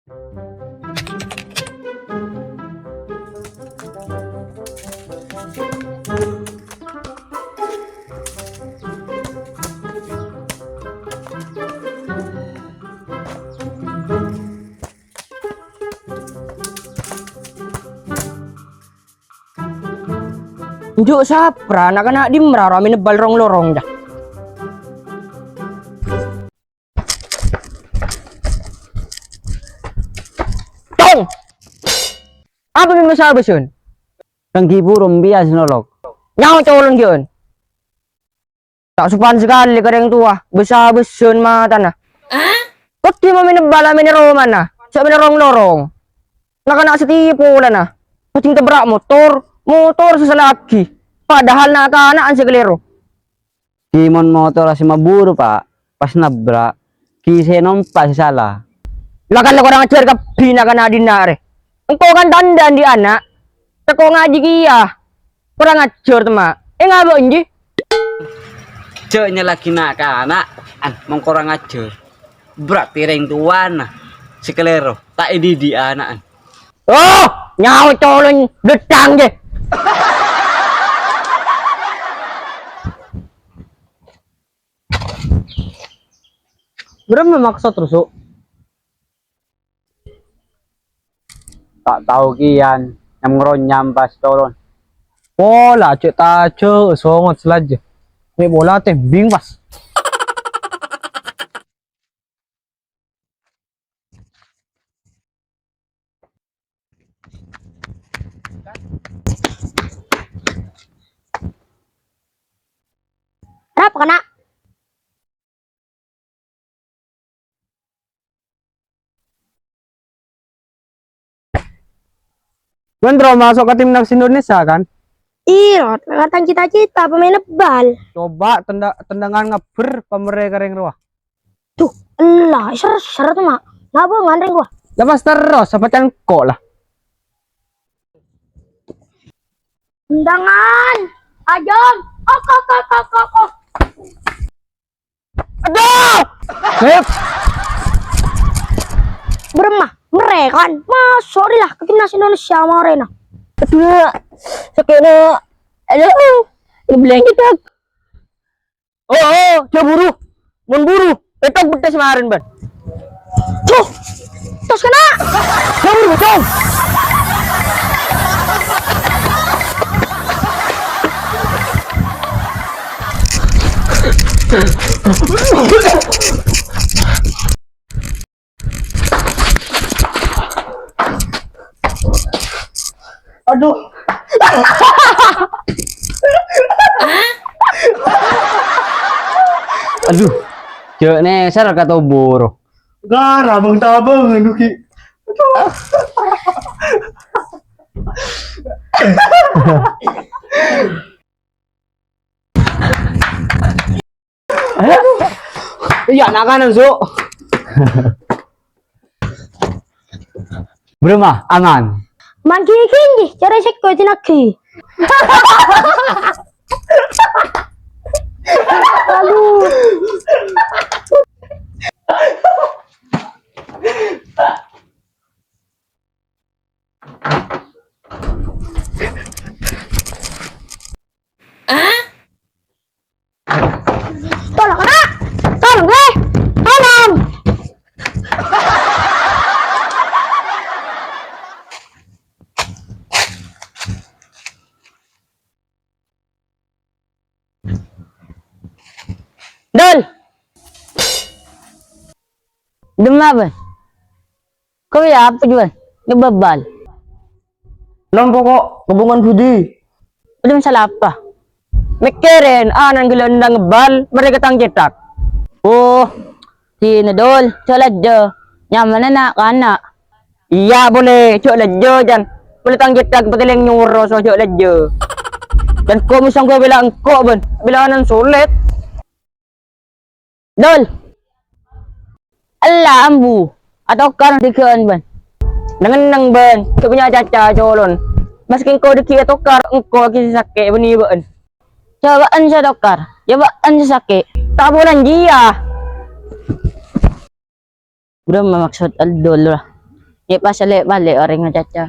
Njuk sapra nak kena dimra rami nebal rong lorong dah. Tong. Apa yang masalah besun? Kang burung bias nolok. Nyawa colon gion. Tak sopan sekali kadang tua. Besar besun mata nah. Kau tiba menebal amin roman nah. Siapa rong lorong. Nak kena setipu lah nah. Kucing tebrak motor seselagi. Padahal nak anak sekelero. Kimon motor si maburu pak. Pas nabrak. Kise nompas salah. Lakan orang ajar ke bina kan adinare. Engkau kan dandan di anak. Teko ngaji kia. Kurang ajar temak. Ngapa inji? Ceknya lagi nak anak. Mong kurang ajar. Berarti reng tuan nah. Sekelero. Tak di anak. Oh, nyawa colon detang je. Berapa maksud rusuk? Tak tahu kian yang ngeronyam pas tolon. Bola cek tace songot selaja. Ini bola teh bing pas. Kenapa kena? Bendro masuk ke timnas Indonesia kan? Iya, kata cita-cita pemain bal. Coba tendangan ngeber pemereka ring ruah. Tuh, lah, syarat mak. Napa ngandring gua? Lepas terus seperti kok lah. Tendangan. Ajong. Oh. Aduh! Sip. Beremah, mereka kan. Masuk lah ke timnas Indonesia sama Arena. Aduh, sekena. Aduh, ngebleng kita. Oh, dia buru. Memburu. Petok betes kemarin, Ban. Tuh, terus kena. Dia buru, betul. Aduh. Aduh. Cek neser kata buru. Gara bang tabang aduh ki. Iya, nak kanan, Su. Beremah aman. Man kini, cara cek kau tinaki. Aduh. Tolong kena. Tolong gue. Tolong. Dol. Demam apa? Kau ya apa jual? Ngebabal. Lampu kok hubungan budi. Udah masalah apa? Mikirin, anan gelendang ngebal, mereka tang cetak. Oh, sini Dol, coba aja. Nyaman nak kana. Iya boleh, coba aja jan. Boleh tang cetak pakai yang nyuruh, so coba aja. Dan kau misal gue bilang kok ben, bilang anan sulit. Dol. Allah ambu. Atau kan dikian ben. Nang ben, kau punya caca colon. Maskin kau dikira tokar, engkau kisah sakit beni ben. Cobaan siya dokar. Cobaan siya sakit. Tabunan dia. Bro, maksud aldol lah. Ni pas balik orang nga caca.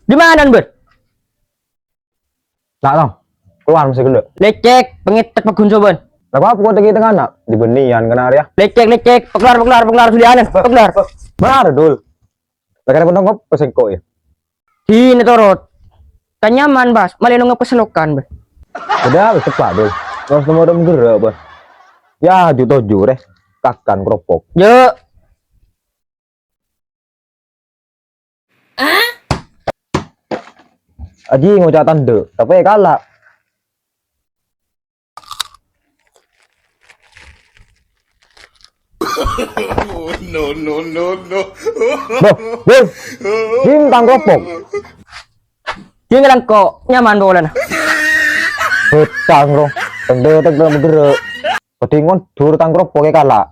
Di mana ber? Nak tau. Keluar mesti kena. Lecek, pengitek pagunsoban. Lah apa kau tegi tengah nak? Di benian kena ya. Lecek, peklar sulianan, peklar. Mana dul? Lah kena pun ngop pesen kok ya. Sini torot. Kanyaman bas, malah nunggu keselokan ber. Udah cepat dul. Terus nomor gerak bah. Ya juto deh. Kakan keropok. Yo, Aji ngucap tanda, tapi kalah. No. Bol. Bintang keropok. dia ngelang kok nyaman bola nah. Betang bro. Tanda bergerak. Ketingon dur tang keropok kalah.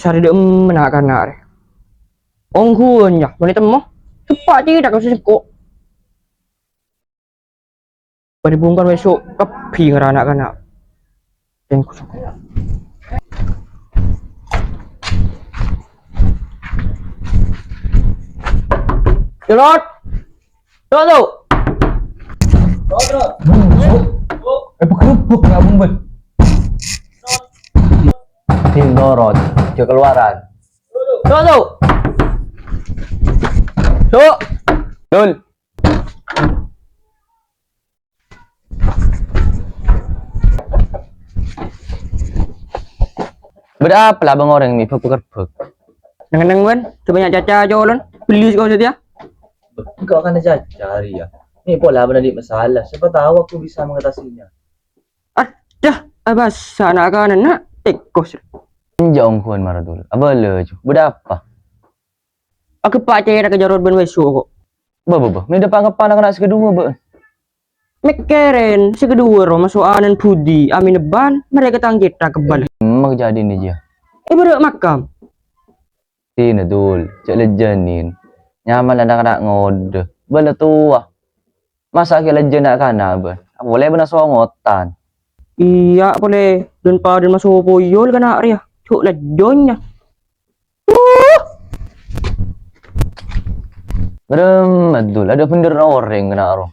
Sari dia menakan nare. Ongkuan ya, boleh temu. Cepat je tak usah kok. Peribungkan besok kepi ngeranak kanak. Tengku suka. Jelot. Tuh. Berkerupuk nggak bumbet. Tim dorot, keluaran. Tuh. Tuh. Dul. Berapa lah bang orang ni pekar-pek. Neng kan, sebanyak caca jalan. Beli kau saja. Kau akan cari ya. Ini pola benar di masalah. Siapa tahu aku bisa mengatasinya. Dah, abas anak kan nak tekos. Jauh kuan maradul. Abala je. Berapa? Aku pak cahaya nak kejarut ben besok kok. Bah. Ni dapat ngapan nak sekedua ba. Mekeren, sekedua ro masuk anan pudi, amin ban, mereka tanggit tak kebal. Mak jadi ni je. Berak makam. Tina dul. Cak lejanin. Nyaman lah nak ngode. Bala tua. Masa ke lejan nak kana ba. Boleh benar songotan. Iya boleh. Dan pa dan masuk poyol kana ria. Cuk lejonnya. Berem dul. Ada bener orang kena ro.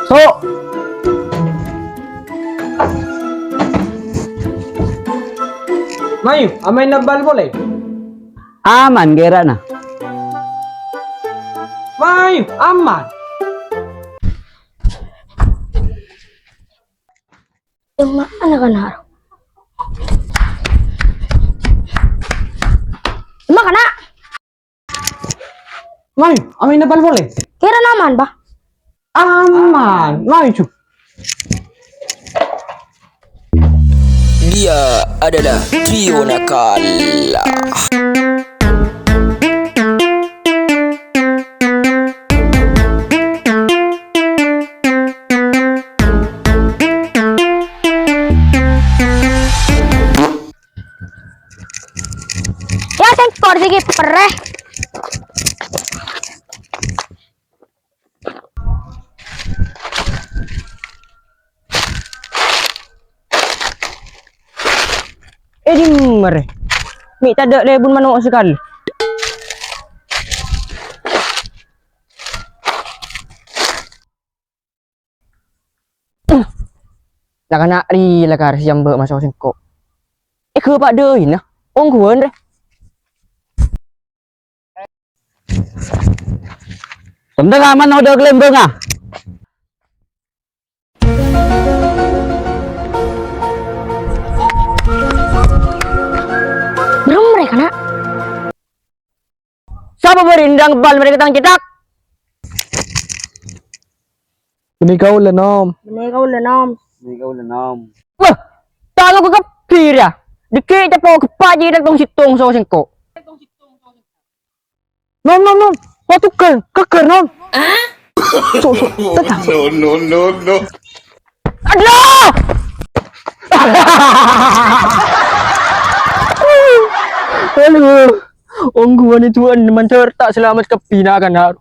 So. Mayu, amain nabal boleh? Aman kira na. Mayu, aman. Yung mana kan haro? Makana, Mayu, amain nabal boleh? kira naman ba? Aman. Mayu cuk. Dia adalah trio nakal. Ya tempor sige pereh. Di mere. Mi tak ada lebun manuk sekali. Lah kana ri lah kar siam be masuk singkok. Ke pak deui nah. Ong kuan re. Tentang aman udah kelembeng ah. Siapa berindang bal mereka tang cetak? Ikaw lanom. Ikaw lanam. Ikaw lanam. Wah, talo ko kapira. Dikita po kapaji na tong sitong sa ko. Nom nom nom. Watukal, kakar nom. No. Aduh! Aduh, ongguan itu teman tak selamat ke pinakan haru.